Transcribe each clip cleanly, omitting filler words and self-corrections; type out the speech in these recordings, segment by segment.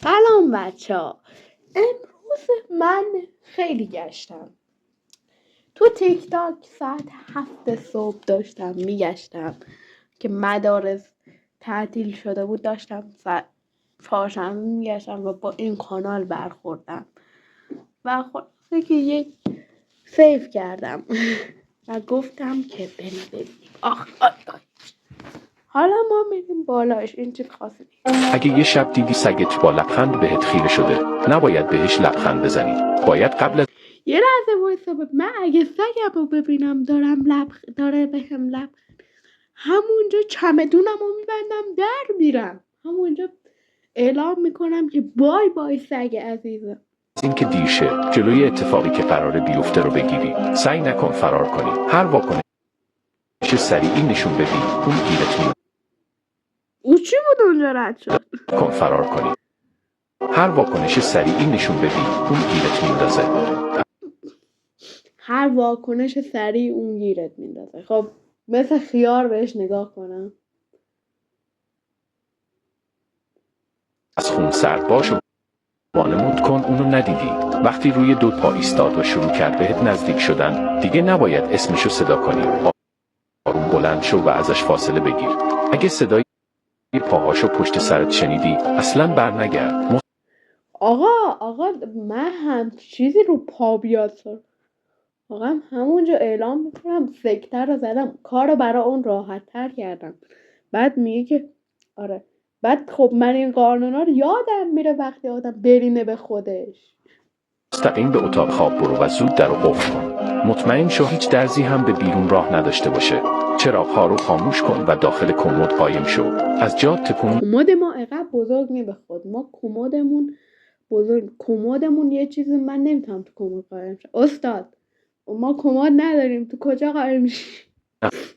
سلام بچه‌ها. امروز من خیلی گشتم تو تیک تاک. ساعت 7 صبح داشتم میگشتم که مدارس تعطیل شده بود. داشتم چهارشنبه میگشتم و با این کانال برخوردم و خلاصه که یک سیو کردم و گفتم که ببینیم. حالا ما میریم بالاش. این چی خاصی؟ اگه یه شب دیدی سگت با لبخند بهت خیره شده، نباید بهش لبخند بزنی. باید قبل از یه لحظه وایسا. من اگه سگم رو ببینم داره بهم لبخند، همونجا چمدونم رو میبندم در میرم. همونجا اعلام میکنم که بای بای سگ عزیزم. اینکه دیر شه جلوی اتفاقی که قراره بیفته رو بگیری. سعی نکن فرار کنی. هر واکنش سریعی نشون بدی اون گیرت میاد. او چی بود اونجا رد شد؟ کن فرار کنی. هر واکنش سریعی نشون بدی اون گیرت میندازه. هر واکنش سریع اون گیرت میندازه. خب مثل خیار بهش نگاه کنم. از خون سرد باش و وانمود کن اونو ندیدی. وقتی روی دو پا ایستاد و شروع کرد بهت نزدیک شدن، دیگه نباید اسمشو صدا کنی. آروم بلند شو و ازش فاصله بگیر. اگه صدای پاهاشو پشت سرت شنیدی اصلا برنگرد. آقا من هم چیزی رو پا بیاد آقا همونجا اعلام میکنم سکته رو زدم. کار رو برای اون راحت تر کردم. بعد میگه که آره. بعد خب من این قانونا رو یادم میره وقتی آدم برینه به خودش. مستقیم به اتاق خواب برو و زود در رو قفل کن. مطمئن شو هیچ درزی هم به بیرون راه نداشته باشه. چراغ‌ها رو خاموش کن و داخل کمد قایم شو. از جات تکون کمد ما اینقدر بزرگ نی به خود. ما کمدمون بزرگ. کمدمون یه چیزی من نمیتونم تو کمد قایم شم. استاد ما کمد نداریم. تو کجا قایم میشی؟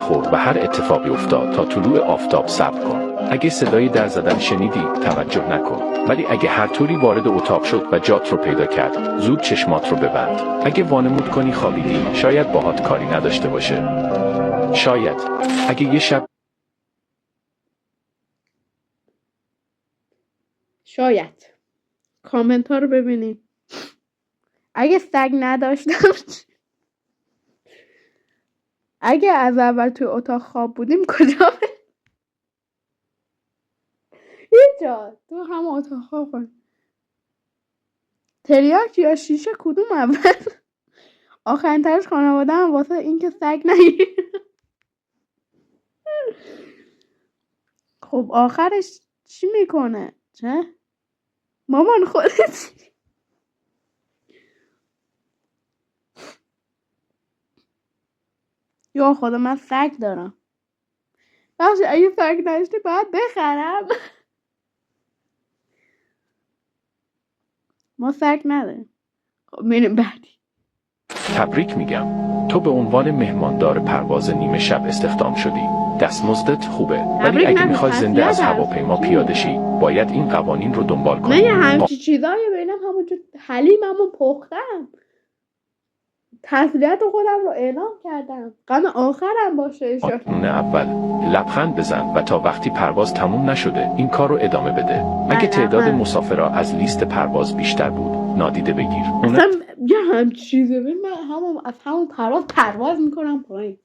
خورد و هر اتفاقی افتاد تا طلوع آفتاب صبر کن. اگه صدای در زدن شنیدی توجه نکن. ولی اگه هر طوری وارد اتاق شد و جات رو پیدا کرد زود چشمات رو ببند. اگه وانمود کنی خوابیدی شاید باهات کاری نداشته باشه. شاید اگه یه شب شاید کامنت ها رو ببینیم. اگه سگ نداشتم اگه از اول توی اتاق خواب بودیم کجا اینجا تو هم اتاق خواب کنیم. تریاک یا شیشه کدوم اول؟ آخرین ترش خانواده هم واسه اینکه سگ نگیر. خب آخرش چی میکنه؟ چه؟ مامان خودت یا خدا من سگ دارم. بخشی اگه سگ داشتی باید بخرم. ما سگ نداریم. خب میریم بعدی. تبریک میگم. تو به عنوان مهماندار پرواز نیمه شب استخدام شدی. دستمزدت خوبه. ولی اگه میخوای زنده از هواپیما پیاده شی باید این قوانین رو دنبال کنی. من یه همچی چیزایی ببینم همونجا حلیممو پختم. تسلیت خودم رو اعلام کردم. غم آخرم باشه. قانون اول لبخند بزن و تا وقتی پرواز تموم نشده این کار رو ادامه بده. اگه تعداد مسافرها از لیست پرواز بیشتر بود نادیده بگیر. اصلا یه همچی چیزی ببین من از همون پرواز میکنم پایین.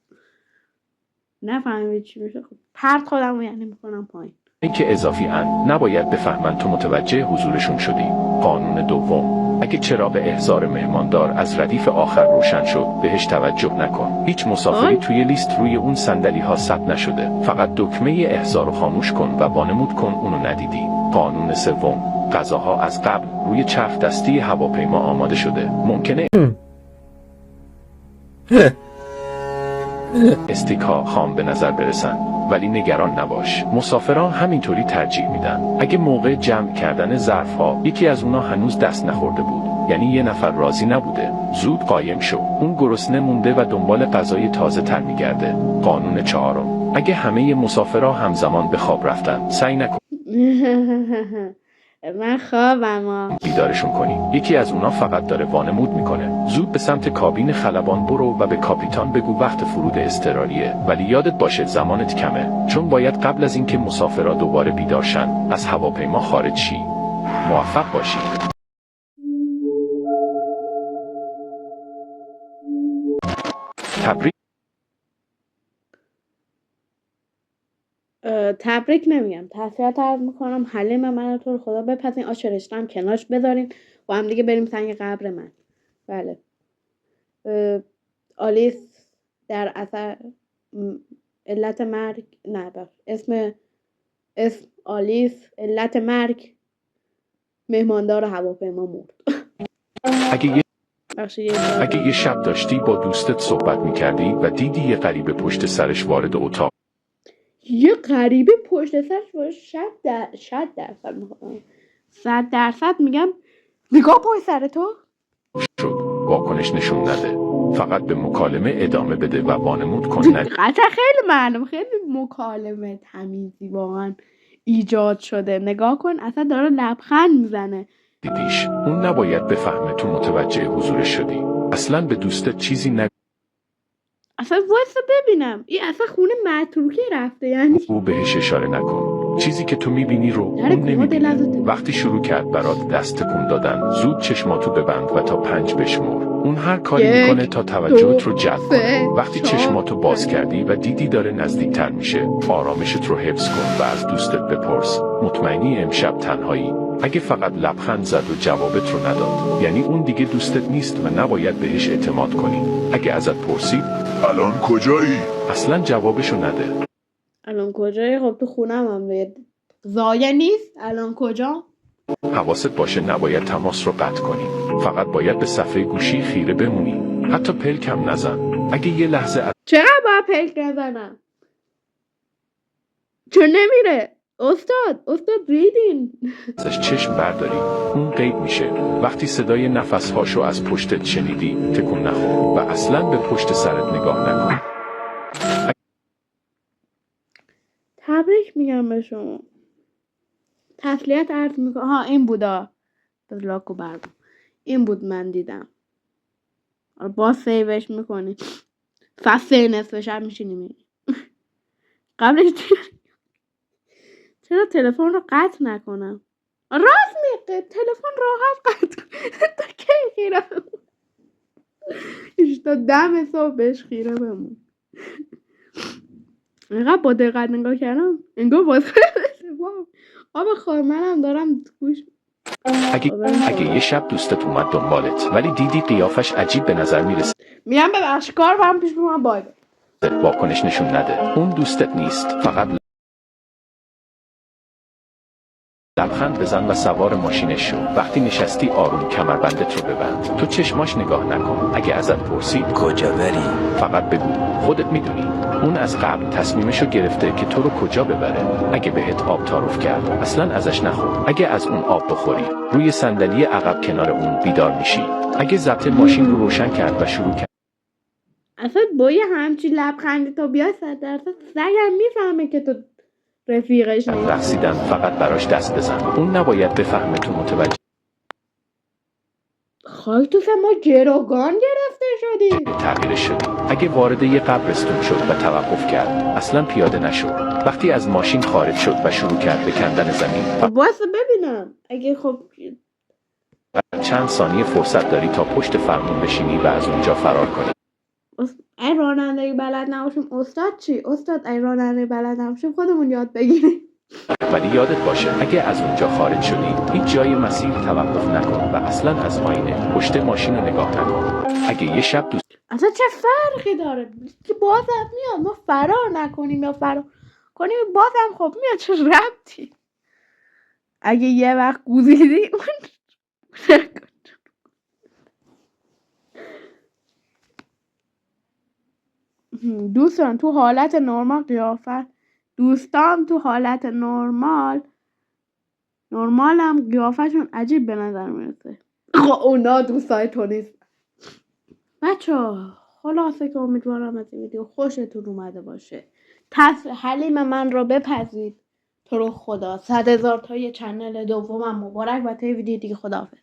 نفهمید چی میشه. خب پرت خودم رو یعنی میکنم پایین. اینکه اضافی نباید بفهمن تو متوجه حضورشون شدی. قانون دوم اگه چراغ احضار مهماندار از ردیف آخر روشن شد بهش توجه نکن. هیچ مسافری توی لیست روی اون صندلی ها ثبت نشده. فقط دکمه احضار رو خاموش کن و وانمود کن اونو ندیدی. قانون سوم غذاها از قبل روی چرخ دستی هواپیما آماده شده. ممکنه استیک ها خام به نظر برسن ولی نگران نباش. مسافران همینطوری ترجیح میدن. اگه موقع جمع کردن ظرف ها یکی از اونا هنوز دست نخورده بود یعنی یه نفر راضی نبوده زود قایم شو. اون گرسنه مونده و دنبال غذای تازه تر میگرده. قانون چهارم اگه همه مسافرها همزمان به خواب رفتن سعی نکن من خوابم بیدارشون کنی. یکی از اونا فقط داره وانمود میکنه. زود به سمت کابین خلبان برو و به کاپیتان بگو وقت فرود اضطراریه. ولی یادت باشه زمانت کمه چون باید قبل از اینکه مسافرها دوباره بیدار شن از هواپیما خارج شی. موفق باشی. تبریک. تبریک نمیگم، تسلیت عرض میکنم. حلیم من تو رو خدا بپسین، آش رشته هم کنارش بذارین با هم دیگه بریم سنگ قبر من. بله. آلیس در اثر علت مرگ، نه اسم آلیس علت مرگ مهماندار هواپیما مرد. اگه یه شب داشتی با دوستت صحبت میکردی و دیدی یه غریبه پشت سرش وارد اتاق یه غریبه پشت سرش وارد 100% میگم نگاه پشت سر تو شد، واکنش نشون نده. فقط به مکالمه ادامه بده و وانمود کن قطعا خیلی معلوم، خیلی مکالمه تمیزی واقعا ایجاد شده. نگاه کن اصلا داره لبخند میزنه. دیدیش. اون نباید بفهمه تو متوجه حضورش شدی. اصلا به دوستت چیزی نگو. اصلا وایسا ببینم این اصلا خونه متروکه رفته، یعنی او بهش اشاره نکن. چیزی که تو میبینی رو اون نمیبینه. وقتی شروع کرد برات دست تکون دادن، زود چشماتو ببند و تا 5 بشمر. اون هر کاری میکنه تا توجهت رو جلب کنه. وقتی چشماتو باز کردی و دیدی داره نزدیکتر میشه، آرامشت رو حفظ کن و از دوستت بپرس مطمئنی امشب تنهایی؟ اگه فقط لبخند زد و جوابت رو نداد، یعنی اون دیگه دوستت نیست و نباید بهش اعتماد کنی. اگه ازت پرسید الان کجایی؟ اصلا جوابشو نده. الان کجایی؟ خب تو خونم هم زایه نیست. الان کجا؟ حواست باشه نباید تماس رو قطع کنی. فقط باید به صفحه گوشی خیره بمونی. حتی پلک هم نزن. اگه یه لحظه چقدر باید پلک نزنم؟ چون نمیره؟ استاد ریدین. ازش چشم برداری، اون غیب میشه. وقتی صدای نفسهاشو از پشتت شنیدی، تکون نخور و اصلا به پشت سرت نگاه نکن. تبریک میگم به شما. تسلیت عرض میکنم. این بودا لاکو بردم. این بود من دیدم. با سیوش میکنی فصل نصفش هم میشینی میری. قبلش چرا تلفن رو قطع نکنم؟ راست میگه تلفن راحت قطع تا کی خیره تا 10 صبح بهش خیره بمون. اینقدر با دقت نگاه کردم انگار واسه آب خواه منم دارم گوش. اگه یه شب دوستت اومد دنبالت ولی دیدی قیافش عجیب به نظر میرسه، میگم ببخش کار برم پیش من بای واکنش نشون نده. اون دوستت نیست. فقط لبخند بزن و سوار ماشینش شو. وقتی نشستی آروم کمربندت رو ببند. تو چشماش نگاه نکن. اگه ازت پرسید کجا بری، فقط بگو خودت میدونی. اون از قبل تصمیمشو گرفته که تو رو کجا ببره. اگه بهت آب تعارف کرد اصلا ازش نخور. اگه از اون آب بخوری روی صندلی عقب کنار اون بیدار میشی. اگه ضبط ماشین رو روشن کرد و شروع کرد اصلا با یه همچین لبخندی تا بیای 100% سگم میفهمه که تو رفیقش نیست. رقصیدن فقط براش دست بزن. اون نباید بفهمه تو متوجه خالتوس ما گروگان گرفته شدی. تغییرش شدی. اگه وارد یه قبرستون شد و توقف کرد اصلا پیاده نشو. وقتی از ماشین خارج شد و شروع کرد به کندن زمین، واسه ببینم اگه خب چند ثانیه فرصت داری تا پشت فرمون بشینی و از اونجا فرار کنی. ای رانندگی بلد نباشیم استاد چی؟ استاد ای رانندگی بلد نباشیم خودمون یاد بگیریم. ولی یادت باشه اگه از اونجا خارج شدی هیچ جای مسیر توقف نکن و اصلا از آینه پشت ماشین رو نگاه نکن. اگه یه شب دوست اصلا چه فرقی داره که بازم میاد ما فرار نکنیم یا فرار کنیم بازم خب میاد، چه ربطی؟ اگه یه وقت گوزیدی دوستان تو حالت نرمال دوستان تو حالت نرمال هم قیافشون عجیب به نظر میرسه. خب اونا دوستای تو نیست. بچه‌ها خلاصه که امیدوارم از این ویدیو خوشتون اومده باشه. حلیم من رو بپذید. تو رو خدا 100,000 تا یه چنل دومم مبارک و تا ویدیو دیگه خداحافظ.